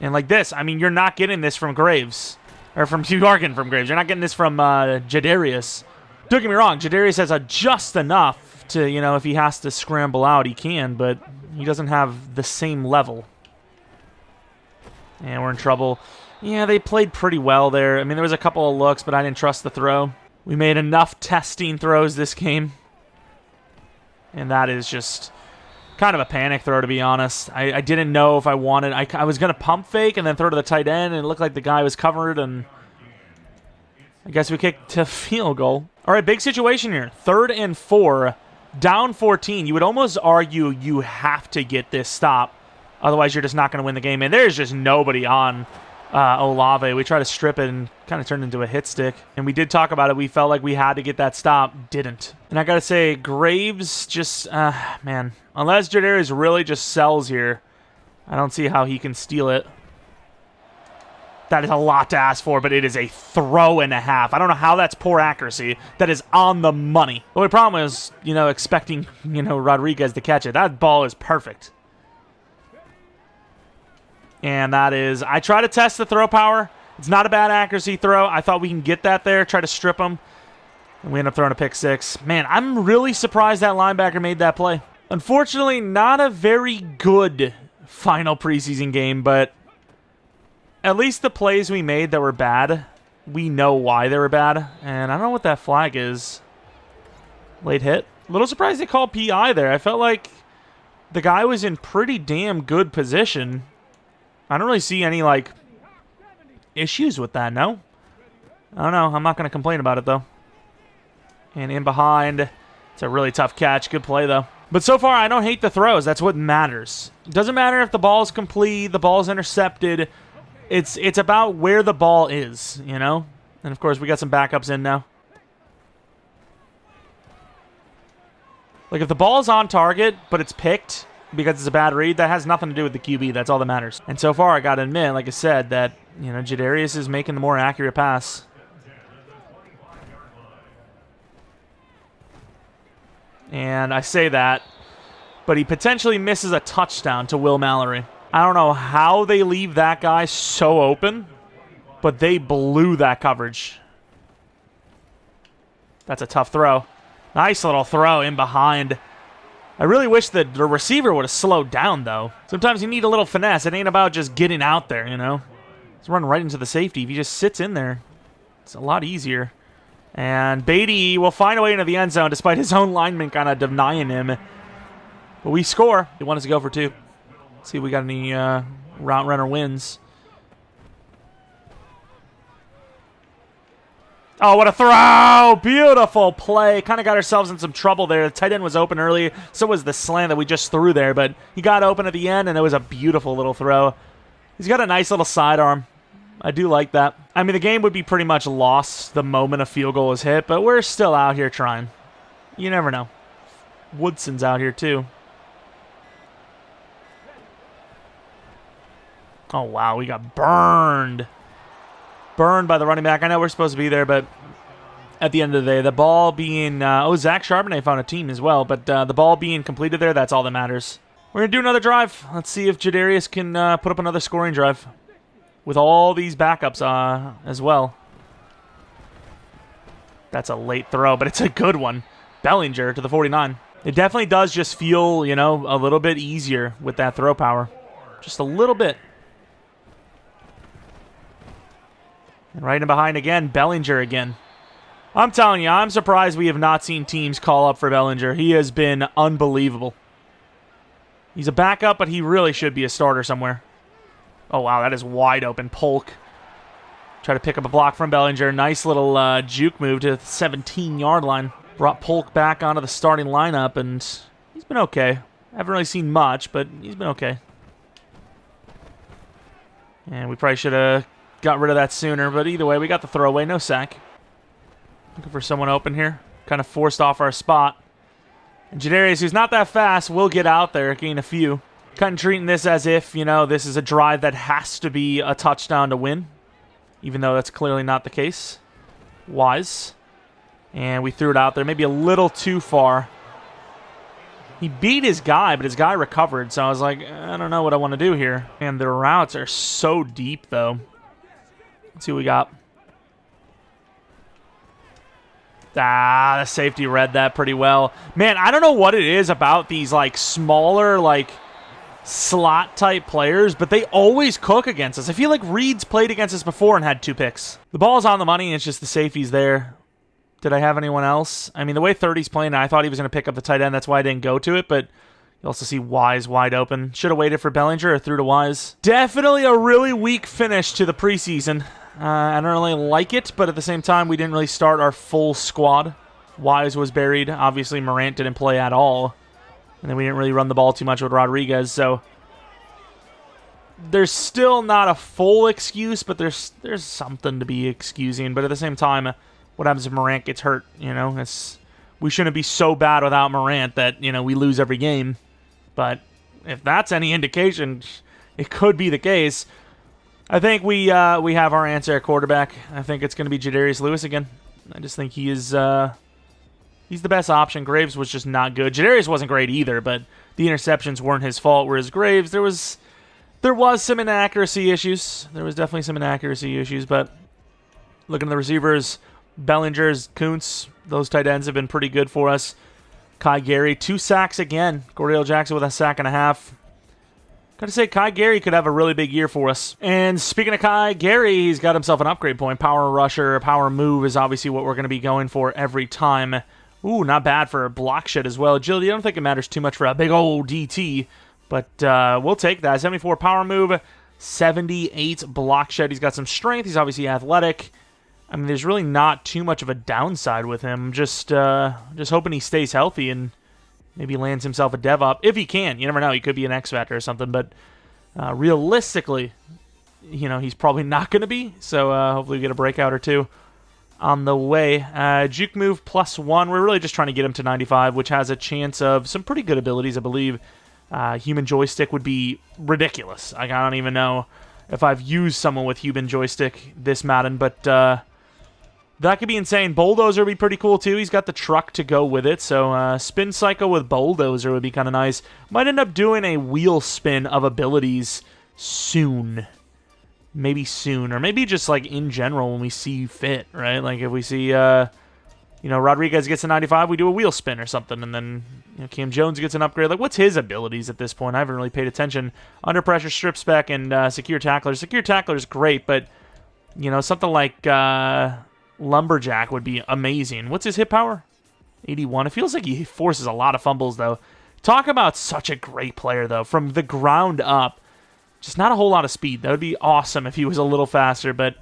And like this, I mean, you're not getting this from Graves. Or you are getting from Graves. You're not getting this from Jadarius. Don't get me wrong, Jadarius has just enough to, if he has to scramble out, he can, but he doesn't have the same level. And we're in trouble. Yeah, they played pretty well there. I mean, there was a couple of looks, but I didn't trust the throw. We made enough testing throws this game. And that is just kind of a panic throw, to be honest. I didn't know if I wanted... I was going to pump fake and then throw to the tight end, and it looked like the guy was covered, and I guess we kicked to field goal. All right, big situation here. 3rd and 4, down 14. You would almost argue you have to get this stop. Otherwise, you're just not going to win the game. And there's just nobody on Olave. We tried to strip it and kind of turned into a hit stick. And we did talk about it. We felt like we had to get that stop. Didn't. And I got to say, Graves just, man, unless Jadarius really just sells here, I don't see how he can steal it. That is a lot to ask for, but it is a throw and a half. I don't know how that's poor accuracy. That is on the money. The only problem is, expecting, Rodriguez to catch it. That ball is perfect. And that is, I try to test the throw power. It's not a bad accuracy throw. I thought we can get that there, try to strip him. And we end up throwing a pick 6. Man, I'm really surprised that linebacker made that play. Unfortunately, not a very good final preseason game, but at least the plays we made that were bad, we know why they were bad. And I don't know what that flag is. Late hit. A little surprised they called PI there. I felt like the guy was in pretty damn good position. I don't really see any, issues with that, no? I don't know. I'm not going to complain about it, though. And in behind. It's a really tough catch. Good play, though. But so far, I don't hate the throws. That's what matters. It doesn't matter if the ball's complete, the ball's intercepted. It's about where the ball is, And, of course, we got some backups in now. Like, if the ball's on target, but it's picked because it's a bad read, that has nothing to do with the QB. That's all that matters. And so far, I got to admit, like I said, that, Jadarius is making the more accurate pass. And I say that, but he potentially misses a touchdown to Will Mallory. I don't know how they leave that guy so open, but they blew that coverage. That's a tough throw. Nice little throw in behind. I really wish that the receiver would have slowed down, though. Sometimes you need a little finesse. It ain't about just getting out there, He's running right into the safety. If he just sits in there, it's a lot easier. And Beatty will find a way into the end zone despite his own lineman kind of denying him. But we score. He wanted us to go for 2. See if we got any route runner wins. Oh, what a throw! Beautiful play. Kind of got ourselves in some trouble there. The tight end was open early. So was the slant that we just threw there. But he got open at the end, and it was a beautiful little throw. He's got a nice little sidearm. I do like that. I mean, the game would be pretty much lost the moment a field goal is hit, but we're still out here trying. You never know. Woodson's out here, too. Oh, wow. We got burned. Burned by the running back. I know we're supposed to be there, but at the end of the day, the ball being... Zach Charbonnet found a team as well, but the ball being completed there, that's all that matters. We're going to do another drive. Let's see if Jadarius can put up another scoring drive with all these backups as well. That's a late throw, but it's a good one. Bellinger to the 49. It definitely does just feel, a little bit easier with that throw power. Just a little bit. And right in behind again, Bellinger again. I'm telling you, I'm surprised we have not seen teams call up for Bellinger. He has been unbelievable. He's a backup, but he really should be a starter somewhere. Oh, wow, that is wide open. Polk. Try to pick up a block from Bellinger. Nice little juke move to the 17-yard line. Brought Polk back onto the starting lineup, and he's been okay. Haven't really seen much, but he's been okay. And we probably should have got rid of that sooner, but either way, we got the throwaway. No sack. Looking for someone open here. Kind of forced off our spot. And Jadarius, who's not that fast, will get out there, gain a few. Kind of treating this as if, this is a drive that has to be a touchdown to win, even though that's clearly not the case. Wise. And we threw it out there, maybe a little too far. He beat his guy, but his guy recovered, so I was like, I don't know what I want to do here. And the routes are so deep, though. Let's see what we got. The safety read that pretty well. Man, I don't know what it is about these, smaller, slot-type players, but they always cook against us. I feel like Reed's played against us before and had 2 picks. The ball's on the money, and it's just the safety's there. Did I have anyone else? I mean, the way 30's playing, I thought he was going to pick up the tight end. That's why I didn't go to it, but you also see Wise wide open. Should have waited for Bellinger or threw to Wise. Definitely a really weak finish to the preseason. I don't really like it, but at the same time, we didn't really start our full squad. Wise was buried. Obviously, Morant didn't play at all. And then we didn't really run the ball too much with Rodriguez, so there's still not a full excuse, but there's something to be excusing. But at the same time, what happens if Morant gets hurt? We shouldn't be so bad without Morant that, we lose every game. But if that's any indication, it could be the case. I think we have our answer at quarterback. I think it's going to be Jadarius Lewis again. I just think he is he's the best option. Graves was just not good. Jadarius wasn't great either, but the interceptions weren't his fault, whereas Graves, there was some inaccuracy issues. There was definitely some inaccuracy issues, but looking at the receivers, Bellinger's, Kuntz, those tight ends have been pretty good for us. Kai Gary, 2 sacks again. Cordell Jackson with a sack and a half. Gotta say, Kai Gary could have a really big year for us. And speaking of Kai Gary, he's got himself an upgrade point. Power rusher, power move is obviously what we're going to be going for every time. Ooh, not bad for a block shed as well. Agility, I don't think it matters too much for a big old DT, but we'll take that. 74 power move, 78 block shed. He's got some strength. He's obviously athletic. I mean, there's really not too much of a downside with him. Just hoping he stays healthy and maybe lands himself a dev up. If he can. You never know. He could be an X Factor or something. But realistically, he's probably not going to be. So hopefully we get a breakout or two on the way. Juke move +1. We're really just trying to get him to 95, which has a chance of some pretty good abilities, I believe. Human joystick would be ridiculous. I don't even know if I've used someone with human joystick this Madden, but that could be insane. Bulldozer would be pretty cool, too. He's got the truck to go with it, so spin cycle with Bulldozer would be kind of nice. Might end up doing a wheel spin of abilities soon. Maybe soon, or maybe just, in general when we see fit, right? If we see, Rodriguez gets a 95, we do a wheel spin or something, and then, Cam Jones gets an upgrade. What's his abilities at this point? I haven't really paid attention. Under pressure, strip spec, and secure tackler. Secure tackler is great, but, something like Lumberjack would be amazing. What's his hit power? 81. It feels like he forces a lot of fumbles, though. Talk about such a great player, though. From the ground up, just not a whole lot of speed. That would be awesome if he was a little faster, but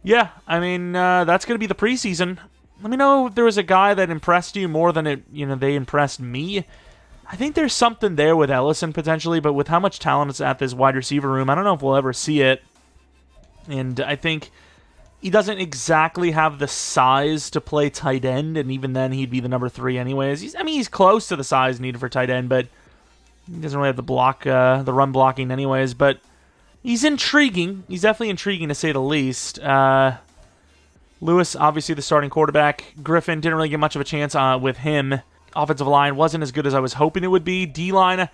Yeah, I mean, that's going to be the preseason. Let me know if there was a guy that impressed you more than they impressed me. I think there's something there with Ellison potentially, but with how much talent is at this wide receiver room, I don't know if we'll ever see it. And I think he doesn't exactly have the size to play tight end, and even then he'd be the number 3 anyways. He's close to the size needed for tight end, but he doesn't really have the run blocking anyways. But he's intriguing. He's definitely intriguing to say the least. Lewis, obviously the starting quarterback. Griffin, didn't really get much of a chance with him. Offensive line wasn't as good as I was hoping it would be. D-line,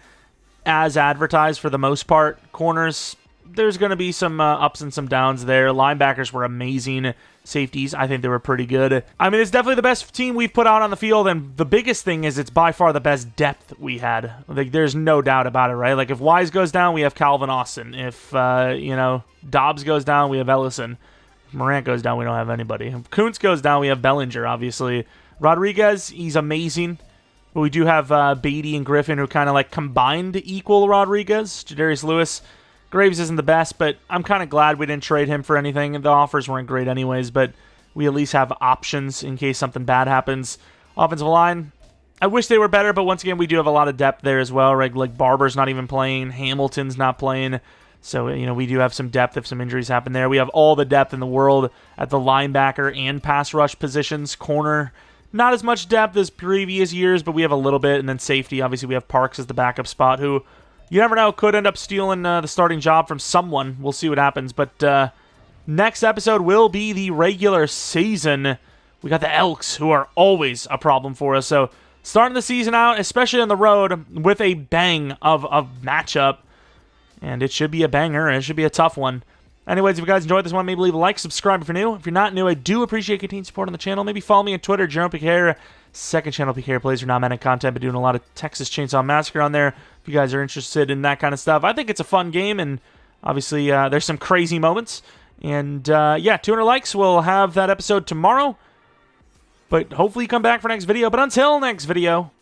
as advertised for the most part. Corners, there's going to be some ups and some downs there. Linebackers were amazing. Safeties, I think they were pretty good. I mean, it's definitely the best team we've put out on the field, and the biggest thing is it's by far the best depth we had. Like, there's no doubt about it, right? Like, if Wise goes down, we have Calvin Austin. If, Dobbs goes down, we have Ellison. If Morant goes down, we don't have anybody. If Kuntz goes down, we have Bellinger, obviously. Rodriguez, he's amazing. But we do have Beatty and Griffin who kind of like combined to equal Rodriguez. Jadarius Lewis. Graves isn't the best, but I'm kind of glad we didn't trade him for anything. The offers weren't great anyways, but we at least have options in case something bad happens. Offensive line, I wish they were better, but once again, we do have a lot of depth there as well, right? Like Barber's not even playing. Hamilton's not playing. So, we do have some depth if some injuries happen there. We have all the depth in the world at the linebacker and pass rush positions. Corner, not as much depth as previous years, but we have a little bit. And then safety, obviously we have Parks as the backup spot, who, you never know, could end up stealing the starting job from someone. We'll see what happens. But next episode will be the regular season. We got the Elks, who are always a problem for us. So starting the season out, especially on the road, with a bang of a matchup. And it should be a banger. It should be a tough one. Anyways, if you guys enjoyed this one, maybe leave a like, subscribe if you're new. If you're not new, I do appreciate continued support on the channel. Maybe follow me on Twitter, Jeromepkr. Second channel, PK plays for non-Madden content, but doing a lot of Texas Chainsaw Massacre on there. If you guys are interested in that kind of stuff, I think it's a fun game, and obviously there's some crazy moments. And 200 likes. We'll have that episode tomorrow. But hopefully you come back for next video. But until next video,